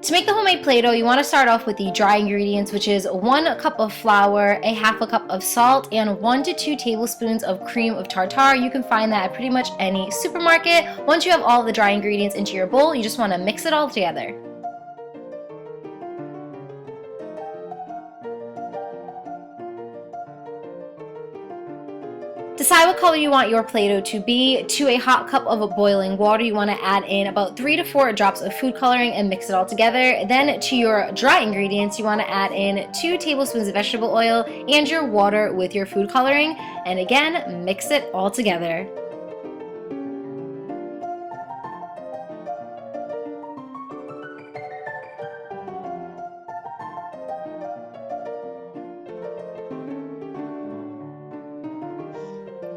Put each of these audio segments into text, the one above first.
To make the homemade Play-Doh, you want to start off with the dry ingredients, which is 1 cup of flour, a half a cup of salt, and 1 to 2 tablespoons of cream of tartar. You can find that at pretty much any supermarket. Once you have all the dry ingredients into your bowl, you just want to mix it all together. Decide what color you want your Play-Doh to be. To a hot cup of boiling water, you want to add in about 3 to 4 drops of food coloring and mix it all together. Then to your dry ingredients, you want to add in 2 tablespoons of vegetable oil and your water with your food coloring. And again, mix it all together.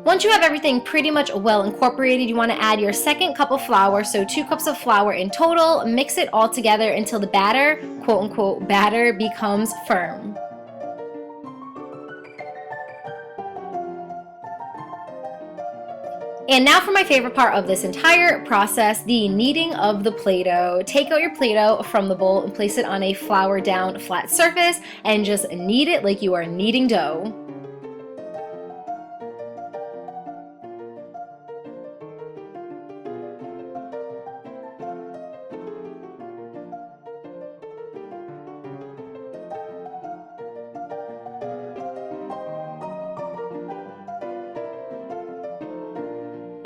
Once you have everything pretty much well incorporated, you want to add your second cup of flour, so 2 cups of flour in total. Mix it all together until the batter, quote unquote, batter becomes firm. And now for my favorite part of this entire process, the kneading of the Play-Doh. Take out your Play-Doh from the bowl and place it on a flour down flat surface and just knead it like you are kneading dough.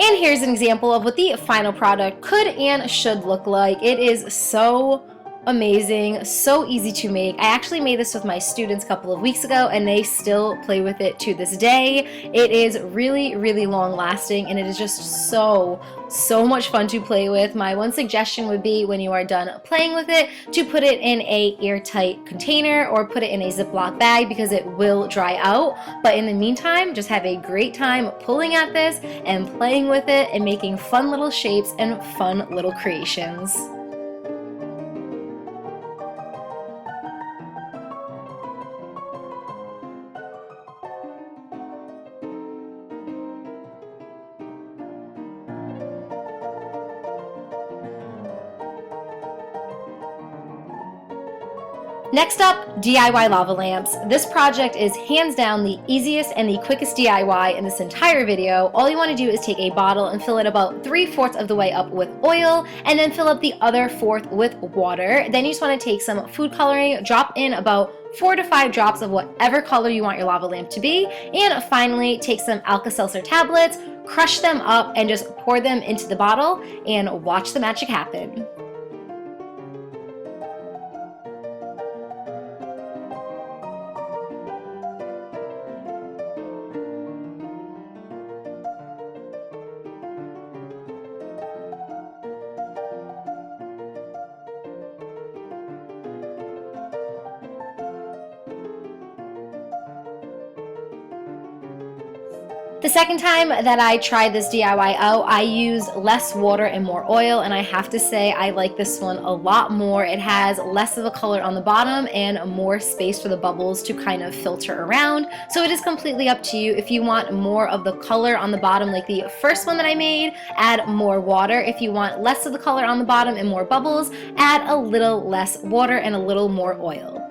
And here's an example of what the final product could and should look like. It is so amazing, so easy to make. I actually made this with my students a couple of weeks ago and they still play with it to this day. It is really, really long lasting and it is just so much fun to play with. My one suggestion would be when you are done playing with it to put it in a airtight container or put it in a Ziploc bag because it will dry out. But in the meantime, just have a great time pulling at this and playing with it and making fun little shapes and fun little creations. Next up, DIY lava lamps. This project is hands down the easiest and the quickest DIY in this entire video. All you want to do is take a bottle and fill it about 3/4 of the way up with oil and then fill up the other 1/4 with water. Then you just want to take some food coloring, drop in about 4 to 5 drops of whatever color you want your lava lamp to be, and finally take some Alka-Seltzer tablets, crush them up, and just pour them into the bottle and watch the magic happen. The second time that I tried this DIY out, I used less water and more oil, and I have to say I like this one a lot more. It has less of a color on the bottom and more space for the bubbles to kind of filter around. So it is completely up to you. If you want more of the color on the bottom like the first one that I made, add more water. If you want less of the color on the bottom and more bubbles, add a little less water and a little more oil.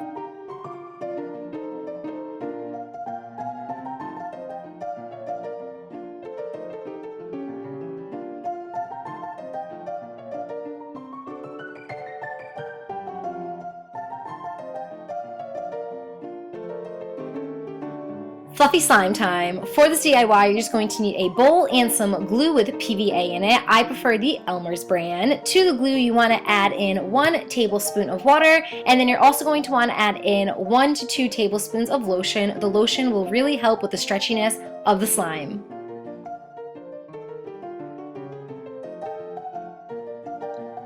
Fluffy slime time. For this DIY, you're just going to need a bowl and some glue with PVA in it. I prefer the Elmer's brand. To the glue, you want to add in 1 tablespoon of water, and then you're also going to want to add in 1 to 2 tablespoons of lotion. The lotion will really help with the stretchiness of the slime.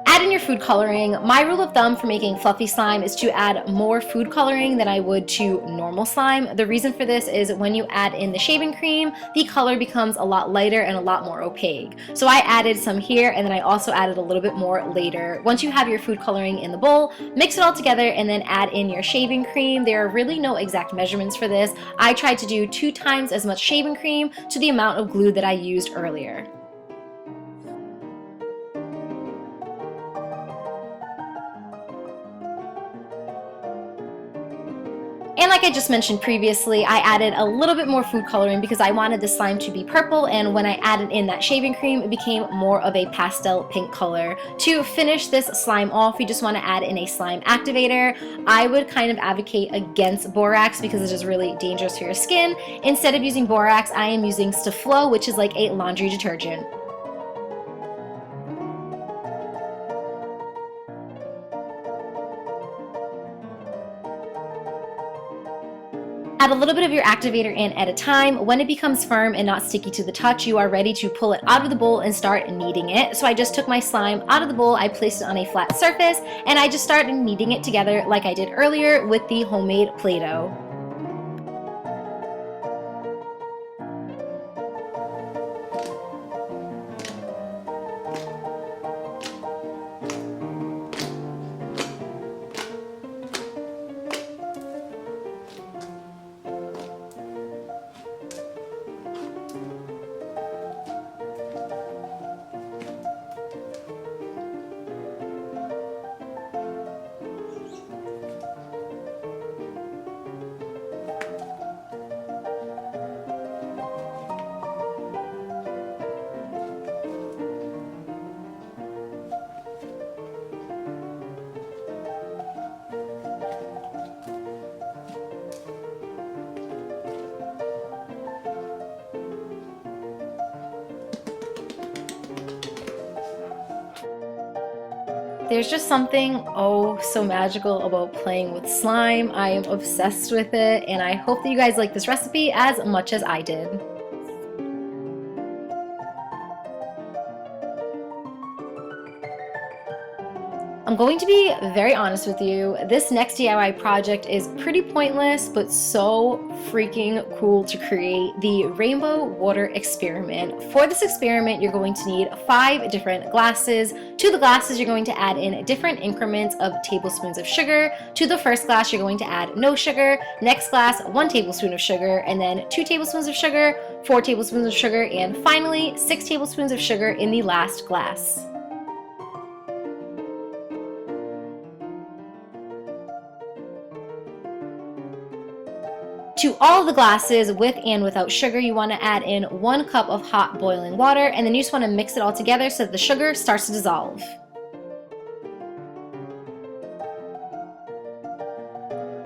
Add in your food coloring. My rule of thumb for making fluffy slime is to add more food coloring than I would to normal slime. The reason for this is when you add in the shaving cream, the color becomes a lot lighter and a lot more opaque. So I added some here and then I also added a little bit more later. Once you have your food coloring in the bowl, mix it all together and then add in your shaving cream. There are really no exact measurements for this. I tried to do 2 times as much shaving cream to the amount of glue that I used earlier. And like I just mentioned previously, I added a little bit more food coloring because I wanted the slime to be purple, and when I added in that shaving cream, it became more of a pastel pink color. To finish this slime off, you just want to add in a slime activator. I would kind of advocate against borax because it's just really dangerous for your skin. Instead of using borax, I am using Staflo, which is like a laundry detergent. Add a little bit of your activator in at a time. When it becomes firm and not sticky to the touch, you are ready to pull it out of the bowl and start kneading it. So I just took my slime out of the bowl, I placed it on a flat surface, and I just started kneading it together like I did earlier with the homemade Play-Doh. There's just something oh so magical about playing with slime. I am obsessed with it, and I hope that you guys like this recipe as much as I did. I'm going to be very honest with you, this next DIY project is pretty pointless, but so freaking cool to create: the rainbow water experiment. For this experiment, you're going to need 5 different glasses. To the glasses, you're going to add in different increments of tablespoons of sugar. To the first glass, you're going to add no sugar. Next glass, 1 tablespoon of sugar, and then 2 tablespoons of sugar, 4 tablespoons of sugar, and finally 6 tablespoons of sugar in the last glass. To all of the glasses, with and without sugar, you want to add in 1 cup of hot boiling water, and then you just want to mix it all together so that the sugar starts to dissolve.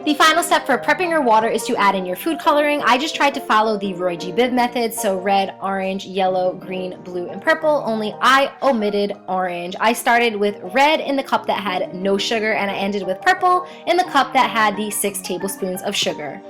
The final step for prepping your water is to add in your food coloring. I just tried to follow the Roy G. Biv method, so red, orange, yellow, green, blue, and purple, only I omitted orange. I started with red in the cup that had no sugar, and I ended with purple in the cup that had the 6 tablespoons of sugar.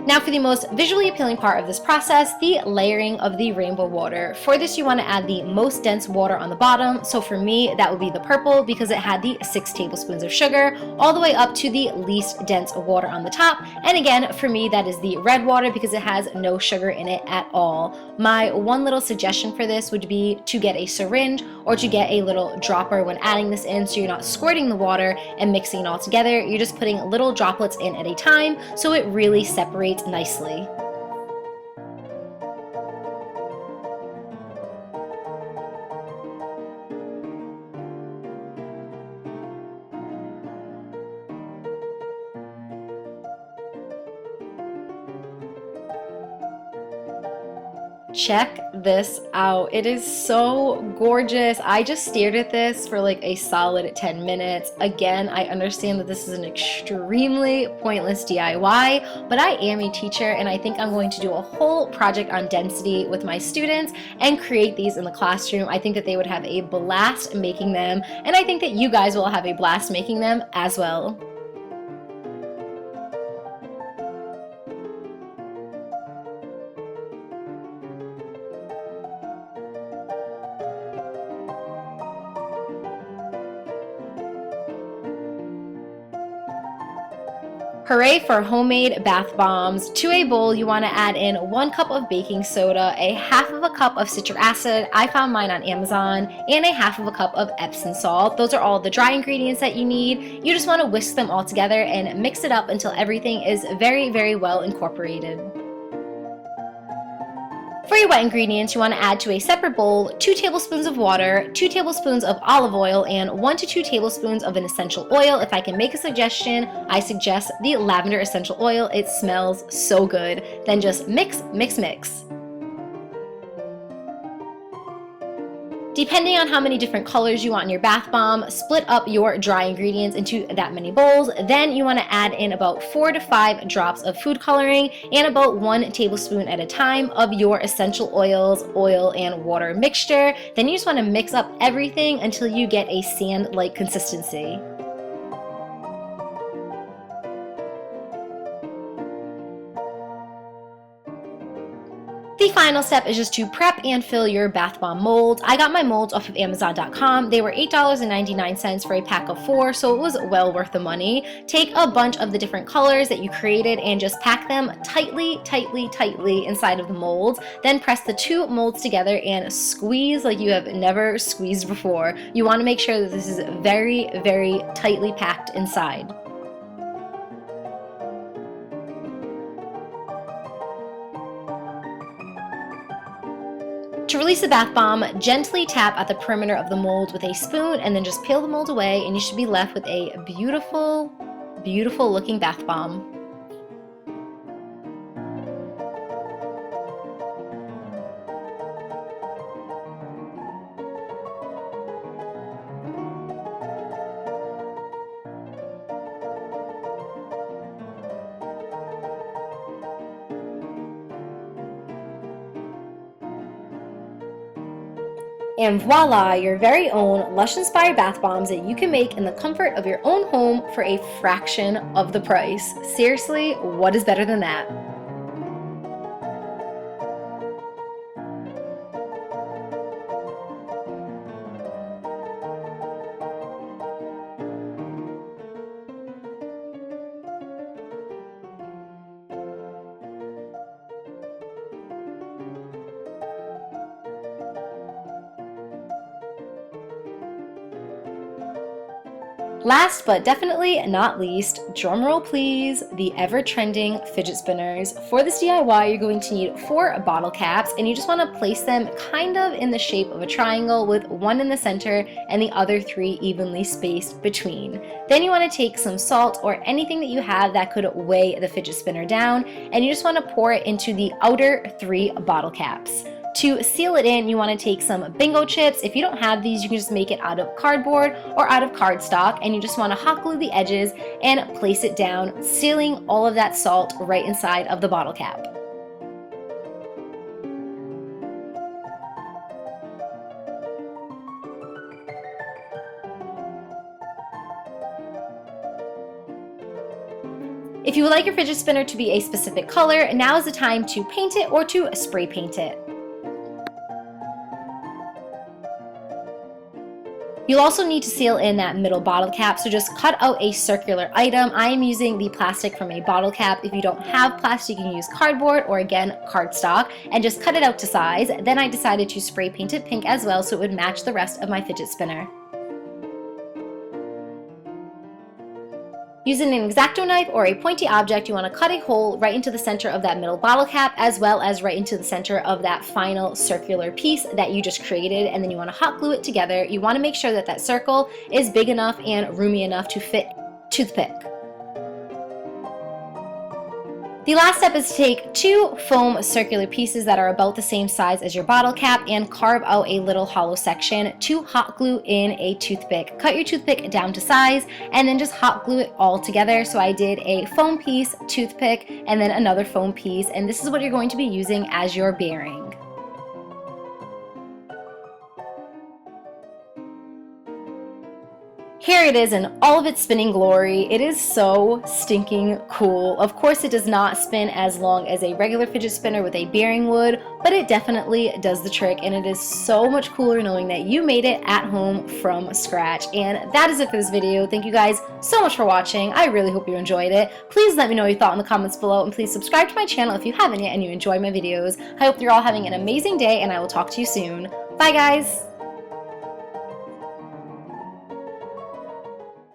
Now for the most visually appealing part of this process, the layering of the rainbow water. For this, you want to add the most dense water on the bottom. So for me, that would be the purple because it had the 6 tablespoons of sugar, all the way up to the least dense water on the top. And again, for me, that is the red water because it has no sugar in it at all. My one little suggestion for this would be to get a syringe or to get a little dropper when adding this in, so you're not squirting the water and mixing it all together. You're just putting little droplets in at a time so it really separates nicely. Check this out. It is so gorgeous. I just stared at this for like a solid 10 minutes. Again, I understand that this is an extremely pointless DIY, but I am a teacher and I think I'm going to do a whole project on density with my students and create these in the classroom. I think that they would have a blast making them, and I think that you guys will have a blast making them as well. Hooray for homemade bath bombs. To a bowl, you want to add in 1 cup of baking soda, a half of a cup of citric acid, I found mine on Amazon, and a half of a cup of Epsom salt. Those are all the dry ingredients that you need. You just want to whisk them all together and mix it up until everything is very, very well incorporated. For your wet ingredients, you want to add to a separate bowl 2 tablespoons of water, 2 tablespoons of olive oil, and 1 to 2 tablespoons of an essential oil. If I can make a suggestion, I suggest the lavender essential oil. It smells so good. Then just mix, mix, mix. Depending on how many different colors you want in your bath bomb, split up your dry ingredients into that many bowls. Then you want to add in about 4 to 5 drops of food coloring and about 1 tablespoon at a time of your essential oils, oil, and water mixture. Then you just want to mix up everything until you get a sand-like consistency. The final step is just to prep and fill your bath bomb molds. I got my molds off of Amazon.com. They were $8.99 for a pack of 4, so it was well worth the money. Take a bunch of the different colors that you created and just pack them tightly, tightly, tightly inside of the molds. Then press the 2 molds together and squeeze like you have never squeezed before. You want to make sure that this is very, very tightly packed inside. To release the bath bomb, gently tap at the perimeter of the mold with a spoon and then just peel the mold away and you should be left with a beautiful, beautiful looking bath bomb. And voila, your very own Lush-inspired bath bombs that you can make in the comfort of your own home for a fraction of the price. Seriously, what is better than that? Last but definitely not least, drumroll please, the ever-trending fidget spinners. For this DIY, you're going to need 4 bottle caps, and you just want to place them kind of in the shape of a triangle with 1 in the center and the other 3 evenly spaced between. Then you want to take some salt or anything that you have that could weigh the fidget spinner down, and you just want to pour it into the outer 3 bottle caps. To seal it in, you want to take some bingo chips. If you don't have these, you can just make it out of cardboard or out of cardstock, and you just want to hot glue the edges and place it down, sealing all of that salt right inside of the bottle cap. If you would like your fidget spinner to be a specific color, now is the time to paint it or to spray paint it. You'll also need to seal in that middle bottle cap, so just cut out a circular item. I am using the plastic from a bottle cap. If you don't have plastic, you can use cardboard or again cardstock, and just cut it out to size. Then I decided to spray paint it pink as well so it would match the rest of my fidget spinner. Using an X-Acto knife or a pointy object, you want to cut a hole right into the center of that middle bottle cap, as well as right into the center of that final circular piece that you just created, and then you want to hot glue it together. You want to make sure that that circle is big enough and roomy enough to fit toothpick. The last step is to take 2 foam circular pieces that are about the same size as your bottle cap and carve out a little hollow section to hot glue in a toothpick. Cut your toothpick down to size and then just hot glue it all together. So I did a foam piece, toothpick, and then another foam piece, and this is what you're going to be using as your bearing. Here it is in all of its spinning glory. It is so stinking cool. Of course, it does not spin as long as a regular fidget spinner with a bearing would, but it definitely does the trick, and it is so much cooler knowing that you made it at home from scratch. And that is it for this video. Thank you guys so much for watching. I really hope you enjoyed it. Please let me know your thought in the comments below, and please subscribe to my channel if you haven't yet and you enjoy my videos. I hope you're all having an amazing day, and I will talk to you soon. Bye guys!